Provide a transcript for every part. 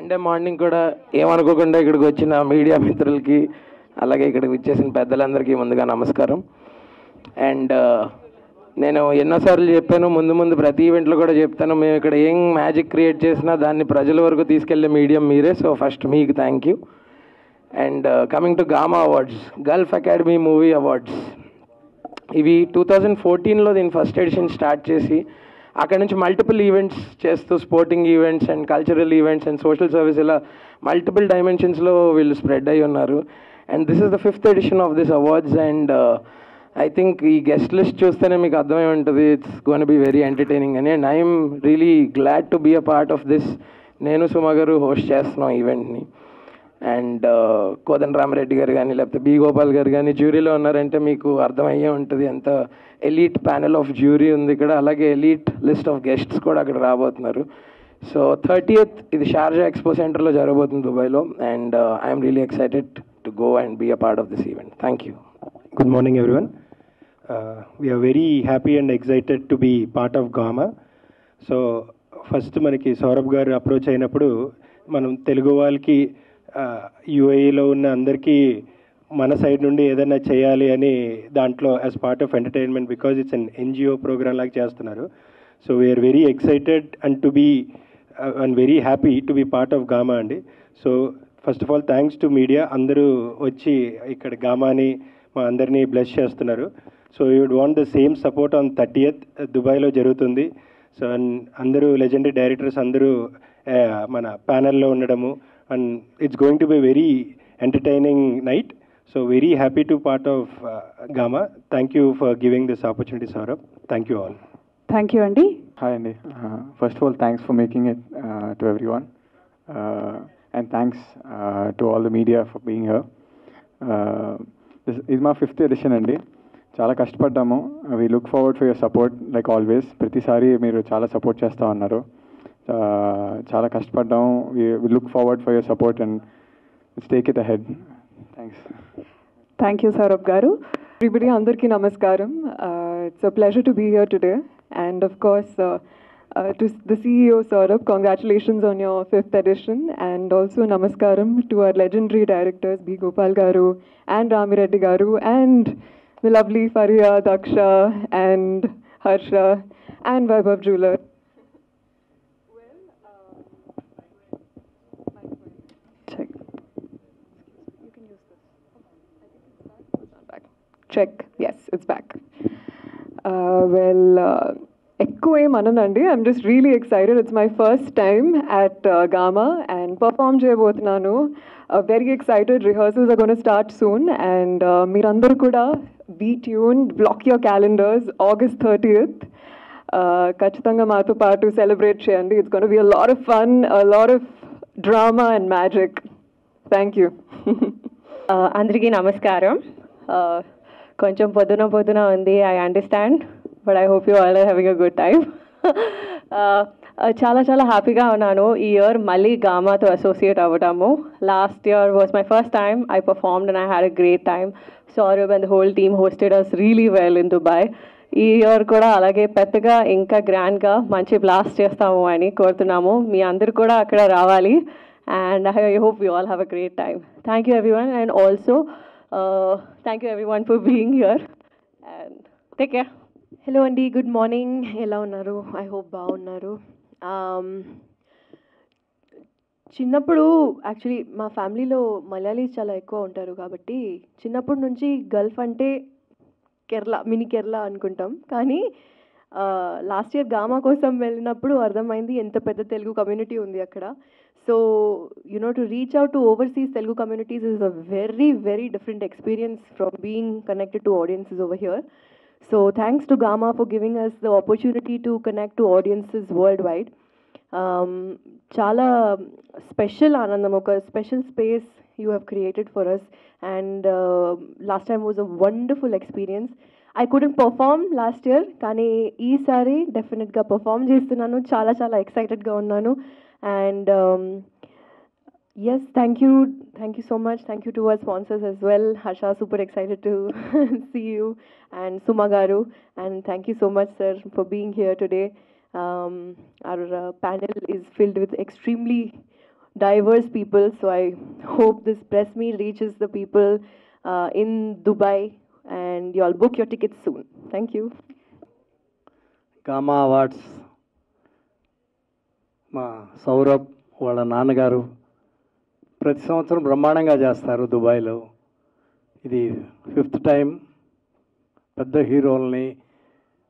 Sunday morning కూడా ఏమనుకోకుండా ఇక్కడికి వచ్చిన మీడియా మిత్రులకి అలాగే ఇక్కడికి వచ్చేసిన పెద్దలందరికీ ముందుగా నమస్కారం. అండ్ నేను ఎన్నోసార్లు చెప్పాను, ముందు ప్రతి ఈవెంట్లో కూడా చెప్తాను, మేము ఇక్కడ ఏం మ్యాజిక్ క్రియేట్ చేసినా దాన్ని ప్రజల వరకు తీసుకెళ్లే మీడియం మీరే. సో ఫస్ట్ మీకు thank you. And coming to GAMA awards, Gulf academy movie awards, ఇవి 2014లో దీని ఫస్ట్ ఎడిషన్ స్టార్ట్ చేసి అక్కడ నుంచి మల్టిపుల్ ఈవెంట్స్ చేస్తూ sporting events and cultural events and social service ఇలా మల్టిపుల్ డైమెన్షన్స్లో వీళ్ళు స్ప్రెడ్ అయ్యి ఉన్నారు. And this is the 5th edition of this awards. And I think ఈ గెస్ట్ లిస్ట్ చూస్తేనే మీకు అర్థమై ఉంటుంది, it's gonna be very entertaining అని. And I'm really glad to be a part of this. నేను సుమ గారు హోస్ట్ చేస్తున్నాం ఈవెంట్ని. అండ్ కోదండరామరెడ్డి గారు కానీ లేకపోతే బి గోపాల్ గారు కానీ జ్యూరీలో ఉన్నారంటే మీకు అర్థమయ్యే ఉంటుంది ఎంత ఎలీట్ ప్యానెల్ ఆఫ్ జ్యూరీ ఉంది ఇక్కడ. అలాగే ఎలీట్ లిస్ట్ ఆఫ్ గెస్ట్స్ కూడా అక్కడ రాబోతున్నారు. సో 30th ఇది షార్జా ఎక్స్పో సెంటర్లో జరగబోతుంది దుబాయ్లో. And I'm really excited to go and be a part of this event. Thank you. Good morning, everyone. We are very happy and excited to be part of GAMA. So, first మనకి సౌరభ్ గారు approach అయినప్పుడు మనం తెలుగు వాళ్ళకి యూఏఈలో ఉన్న అందరికీ మన side నుండి ఏదైనా చేయాలి అని దాంట్లో as part of entertainment, because it's an NGO program లాగా చేస్తున్నారు. So we are very excited and to be and very happy to be part of GAMA అండి. So first of all thanks to media, అందరూ వచ్చి ఇక్కడ గామాని మా అందరినీ bless చేస్తున్నారు. So you would want the same support on 30th దుబాయ్లో జరుగుతుంది. సో అందరూ లెజెండరీ డైరెక్టర్స్ అందరూ మన ప్యానెల్లో ఉండడము, and it's going to be very entertaining night. So very happy to part of GAMA. Thank you for giving this opportunity Saurabh. Thank you all. Thank you అండి. Hi అండి. First of all thanks for making it to everyone, and thanks to all the media for being here. ఇది మా 5th edition అండి. చాలా కష్టపడ్డాము. We look forward for your support like always. ప్రతిసారి మీరు చాలా సపోర్ట్ చేస్తూ ఉన్నారు. చాలా కష్టపడ్డాము. We look forward for your support and let's take it ahead. Thanks. Thank you Saurabh గారు. ఎవ్రీబడి, అందరికీ నమస్కారం. It's a pleasure to be here today. And of course to the CEO Saurabh, congratulations on your 5th edition, and also namaskaram to our legendary directors B. Gopal Garu and Ramireddy Garu and the lovely Fariha, Daksha and Harsha and Vaibhav Jeweler. Check. You can use this. I think it's back. It's not back. Check. Yes, it's back. ఎక్కువ ఏమనండి, I'm just really excited. It's my first time at GAMA and perform చేయబోతున్నాను. Very excited. Rehearsals are gonna start soon. And మీరందరూ కూడా be tuned, block your calendars. August 30th ఖచ్చితంగా మాతో పాటు celebrate చేయండి. It's gonna be a lot of fun, a lot of drama and magic. Thank you. అందరికీ నమస్కారం. కొంచెం పొద్దున ఉంది, I understand, but I hope you all are having a good time. చాలా హ్యాపీగా ఉన్నాను ఈ ఇయర్ మళ్ళీ గామాతో అసోసియేట్ అవ్వడము. Last year was my first time I performed and I had a great time. Saurabh and the whole team hosted us really well in Dubai. ఈ year కూడా అలాగే పెద్దగా ఇంకా గ్రాండ్గా మంచి బ్లాస్ట్ చేస్తాము అని కోరుతున్నాము. మీ అందరు కూడా అక్కడ రావాలి. And I hope you all have a great time. Thank you everyone, and also thank you everyone for being here, and take care. Hello అండి, గుడ్ మార్నింగ్. ఎలా ఉన్నారు? ఐ హోప్ బాగున్నారు. చిన్నప్పుడు యాక్చువల్లీ మా ఫ్యామిలీలో మలయాళీస్ చాలా ఎక్కువ ఉంటారు కాబట్టి చిన్నప్పటి నుంచి గల్ఫ్ అంటే కేరళ, మినీ కేరళ అనుకుంటాం. కానీ లాస్ట్ ఇయర్ గామా కోసం వెళ్ళినప్పుడు అర్థమైంది ఎంత పెద్ద తెలుగు కమ్యూనిటీ ఉంది అక్కడ. So to reach out to overseas Telugu communities is a very, very different experience from being connected to audiences over here. So thanks to Gama for giving us the opportunity to connect to audiences worldwide. Chala special Anandam, oka special space you have created for us, and last time was a wonderful experience. I couldn't perform last year, kani ee sari definitely ga perform chestunnanu. Chala excited ga unnanu. And yes, thank you so much. Thank you to our sponsors as well. Harsha, super excited to see you, and Suma Garu, and thank you so much sir for being here today. Our panel is filled with extremely diverse people. So I hope this press meet reaches the people in Dubai, and you all book your tickets soon. Thank you. Gamma awards మా సౌరభ్ వాళ్ళ నాన్నగారు ప్రతి సంవత్సరం బ్రహ్మాండంగా చేస్తారు దుబాయ్లో. ఇది 5th time. పెద్ద హీరోల్ని,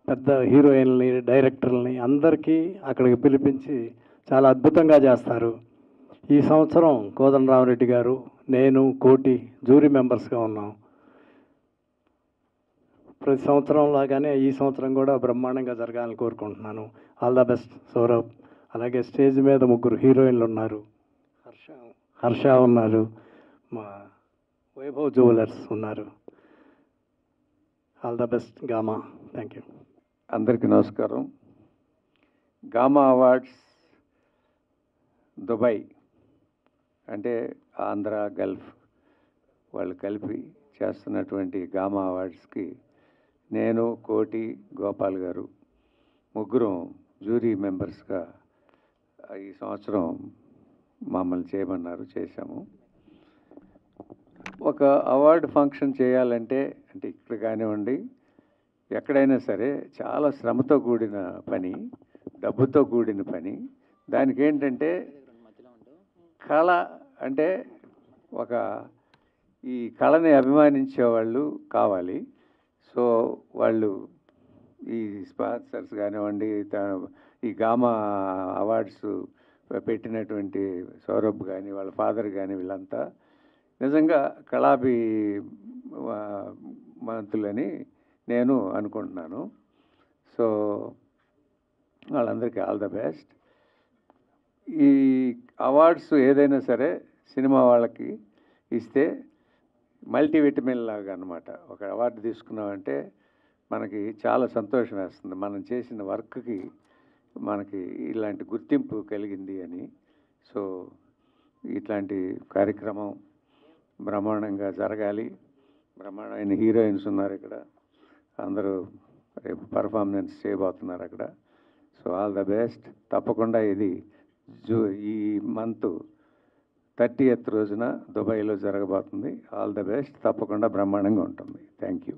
పెద్ద హీరోయిన్లని, డైరెక్టర్లని అందరికీ అక్కడికి పిలిపించి చాలా అద్భుతంగా చేస్తారు. ఈ సంవత్సరం కోదండరామరెడ్డి గారు, నేను, కోటి జ్యూరీ మెంబర్స్గా ఉన్నాం. ప్రతి సంవత్సరం లాగానే ఈ సంవత్సరం కూడా బ్రహ్మాండంగా జరగాలని కోరుకుంటున్నాను. All the best Saurabh. అలాగే స్టేజ్ మీద 3 హీరోయిన్లు ఉన్నారు. హర్ష ఉన్నారు, మా వైభవ్ జ్యువెలర్స్ ఉన్నారు. All the best gamma. Thank you. అందరికీ నమస్కారం. గామా అవార్డ్స్ దుబాయ్ అంటే ఆంధ్ర గల్ఫ్ వాళ్ళు కలిపి చేస్తున్నటువంటి గామా అవార్డ్స్కి నేను, కోటి, గోపాల్ గారు ముగ్గురం జ్యూరీ మెంబర్స్గా ఈ సంవత్సరం మమ్మల్ని చేయమన్నారు, చేశాము. ఒక అవార్డు ఫంక్షన్ చేయాలంటే అంటే ఇక్కడ కానివ్వండి ఎక్కడైనా సరే చాలా శ్రమతో కూడిన పని, డబ్బుతో కూడిన పని. దానికి ఏంటంటే కళ అంటే ఒక ఈ కళని అభిమానించే వాళ్ళు కావాలి. సో వాళ్ళు ఈ స్పాన్సర్స్ కానివ్వండి, ఈ గామా అవార్డ్స్ పెట్టినటువంటి సౌరభ్ కానీ వాళ్ళ ఫాదర్ కానీ వీళ్ళంతా నిజంగా కళాభిమంతులని నేను అనుకుంటున్నాను. సో వాళ్ళందరికీ ఆల్ ద బెస్ట్. ఈ అవార్డ్స్ ఏదైనా సరే సినిమా వాళ్ళకి ఇస్తే మల్టీవిటమిన్ లాగా అనమాట. ఒక అవార్డు తీసుకున్నామంటే మనకి చాలా సంతోషం వేస్తుంది. మనం చేసిన వర్క్కి మనకి ఇలాంటి గుర్తింపు కలిగింది అని. సో ఇట్లాంటి కార్యక్రమం బ్రహ్మాండంగా జరగాలి. బ్రహ్మాండమైన హీరోయిన్స్ ఉన్నారు ఇక్కడ, అందరూ రేపు పర్ఫార్మెన్స్ చేయబోతున్నారు అక్కడ. So all the best. తప్పకుండా ఇది ఈ మంత్ 30th రోజున దుబాయ్లో జరగబోతుంది. All the best. తప్పకుండా బ్రహ్మాండంగా ఉంటుంది. Thank you.